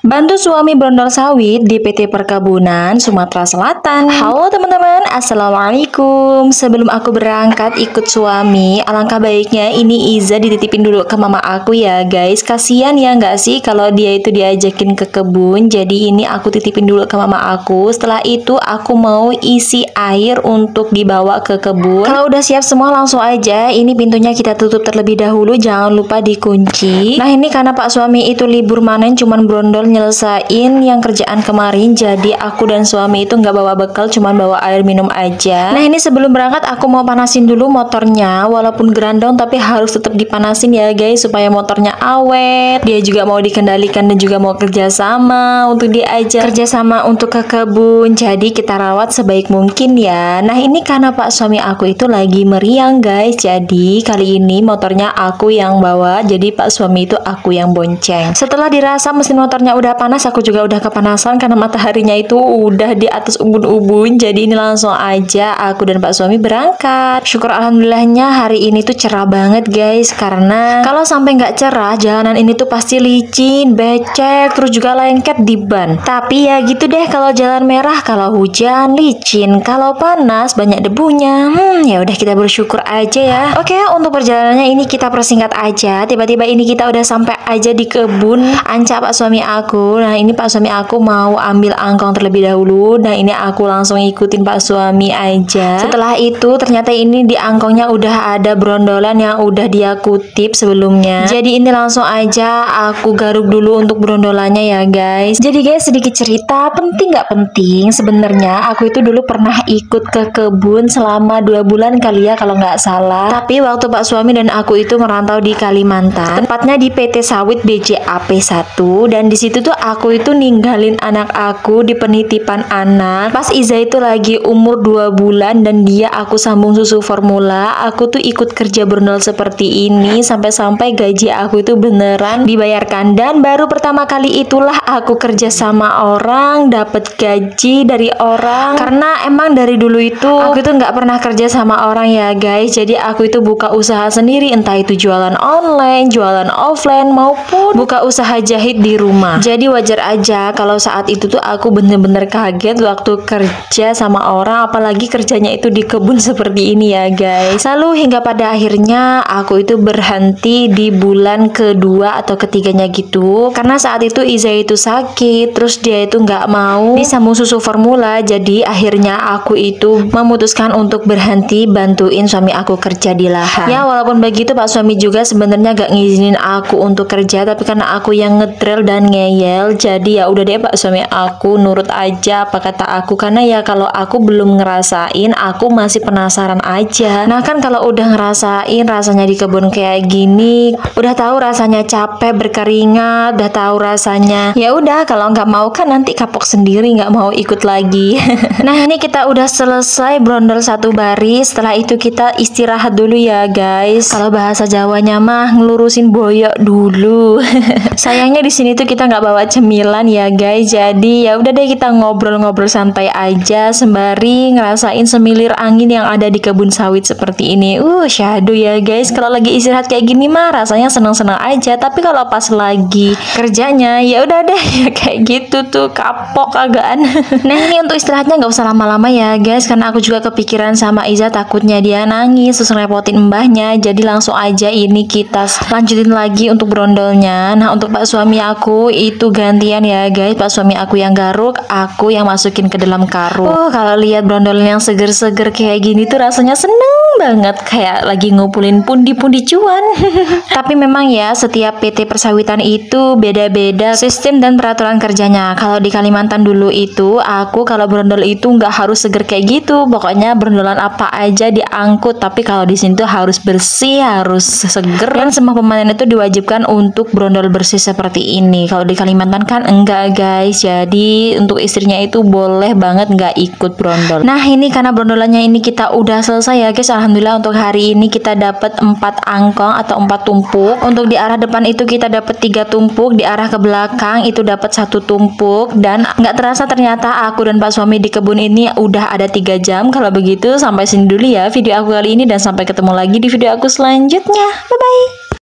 Bantu suami brondol sawit di PT Perkebunan Sumatera Selatan. Halo teman-teman, assalamualaikum. Sebelum aku berangkat ikut suami, alangkah baiknya ini Iza dititipin dulu ke mama aku ya guys. Kasian ya nggak sih kalau dia itu diajakin ke kebun. Jadi ini aku titipin dulu ke mama aku. Setelah itu aku mau isi air untuk dibawa ke kebun. Kalau udah siap semua langsung aja. Ini pintunya kita tutup terlebih dahulu, jangan lupa dikunci. Nah ini karena Pak suami itu libur manen cuman brondol nyelesain yang kerjaan kemarin, jadi aku dan suami itu nggak bawa bekal, cuman bawa air minum aja. Nah ini sebelum berangkat aku mau panasin dulu motornya, walaupun gerandong tapi harus tetap dipanasin ya guys supaya motornya awet. Dia juga mau dikendalikan dan juga mau kerjasama untuk diajak kerjasama untuk ke kebun, jadi kita rawat sebaik mungkin ya. Nah ini karena Pak suami aku itu lagi meriang guys, jadi kali ini motornya aku yang bawa, jadi Pak suami itu aku yang bonceng. Setelah dirasa mesin motornya udah panas, aku juga udah kepanasan karena mataharinya itu udah di atas ubun-ubun. Jadi ini langsung aja aku dan Pak suami berangkat. Syukur alhamdulillahnya hari ini tuh cerah banget guys, karena kalau sampai nggak cerah jalanan ini tuh pasti licin, becek, terus juga lengket di ban. Tapi ya gitu deh, kalau jalan merah, kalau hujan licin, kalau panas banyak debunya. Ya udah kita bersyukur aja ya. Oke, untuk perjalanannya ini kita persingkat aja. Tiba-tiba ini kita udah sampai aja di kebun Anca Pak suami aku. Nah ini Pak suami aku mau ambil angkong terlebih dahulu. Nah ini aku langsung ikutin Pak suami aja. Setelah itu ternyata ini di angkongnya udah ada brondolan yang udah dia kutip sebelumnya. Jadi ini langsung aja aku garuk dulu untuk brondolannya ya guys. Jadi guys, sedikit cerita, penting nggak penting sebenarnya aku itu dulu pernah ikut ke kebun selama 2 bulan kali ya kalau nggak salah. Tapi waktu Pak suami dan aku itu merantau di Kalimantan, tepatnya di PT Sawit BJAP 1, dan di situ tuh aku itu ninggalin anak aku di penitipan anak pas Iza itu lagi umur 2 bulan dan dia aku sambung susu formula. Aku tuh ikut kerja brondol seperti ini sampai-sampai gaji aku itu beneran dibayarkan, dan baru pertama kali itulah aku kerja sama orang, dapat gaji dari orang. Karena emang dari dulu itu aku itu nggak pernah kerja sama orang ya guys, jadi aku itu buka usaha sendiri, entah itu jualan online, jualan offline, maupun buka usaha jahit di rumah. Jadi wajar aja kalau saat itu tuh aku bener-bener kaget waktu kerja sama orang, apalagi kerjanya itu di kebun seperti ini ya guys. Lalu hingga pada akhirnya aku itu berhenti di bulan kedua atau ketiganya gitu, karena saat itu Iza itu sakit, terus dia itu nggak mau disambung susu formula. Jadi akhirnya aku itu memutuskan untuk berhenti bantuin suami aku kerja di lahan. Ya walaupun begitu Pak suami juga sebenarnya gak ngizinin aku untuk kerja, tapi karena aku yang ngedrel dan ngeyel, jadi ya udah deh Pak suami aku nurut aja apa kata aku, karena ya kalau aku belum ngerasain aku masih penasaran aja. Nah kan kalau udah ngerasain rasanya di kebun kayak gini, udah tahu rasanya capek berkeringat, udah tahu rasanya ya udah kalau nggak mau kan nanti kapok sendiri, nggak mau ikut lagi. Nah ini kita udah selesai brondol 1 baris, setelah itu kita istirahat dulu ya guys. Kalau bahasa Jawanya mah ngelurusin boyok dulu. Sayangnya di sini tuh kita nggak bawa cemilan ya guys, jadi ya udah deh kita ngobrol-ngobrol santai aja sembari ngerasain semilir angin yang ada di kebun sawit seperti ini. Syahdu ya guys, kalau lagi istirahat kayak gini mah rasanya seneng-seneng aja, tapi kalau pas lagi kerjanya ya udah deh ya kayak gitu tuh kapok agaan. Nah ini untuk istirahatnya nggak usah lama-lama ya guys, karena aku juga kepikiran sama Iza, takutnya dia nangis terus ngerepotin mbahnya. Jadi langsung aja ini kita lanjutin lagi untuk brondolnya. Nah untuk Pak suami aku itu gantian ya guys, Pak suami aku yang garuk, aku yang masukin ke dalam karung. Kalau lihat brondol yang seger-seger kayak gini tuh rasanya seneng banget, kayak lagi ngumpulin pundi-pundi cuan. Tapi memang ya setiap PT persawitan itu beda-beda sistem dan peraturan kerjanya. Kalau di Kalimantan dulu itu aku kalau brondol itu nggak harus seger kayak gitu, pokoknya brondolan apa aja diangkut, tapi kalau di sini tuh harus bersih, harus seger, dan semua pemanen itu diwajibkan untuk brondol bersih seperti ini. Kalau di Kalimantan kan enggak guys, jadi untuk istrinya itu boleh banget nggak ikut brondol. Nah ini karena brondolannya ini kita udah selesai ya guys, alhamdulillah untuk hari ini kita dapat 4 angkong atau 4 tumpuk. Untuk di arah depan itu kita dapat 3 tumpuk, di arah ke belakang itu dapat 1 tumpuk, dan nggak terasa ternyata aku dan Pak suami di kebun ini udah ada 3 jam. Kalau begitu sampai sini dulu ya video aku kali ini, dan sampai ketemu lagi di video aku selanjutnya. Bye bye.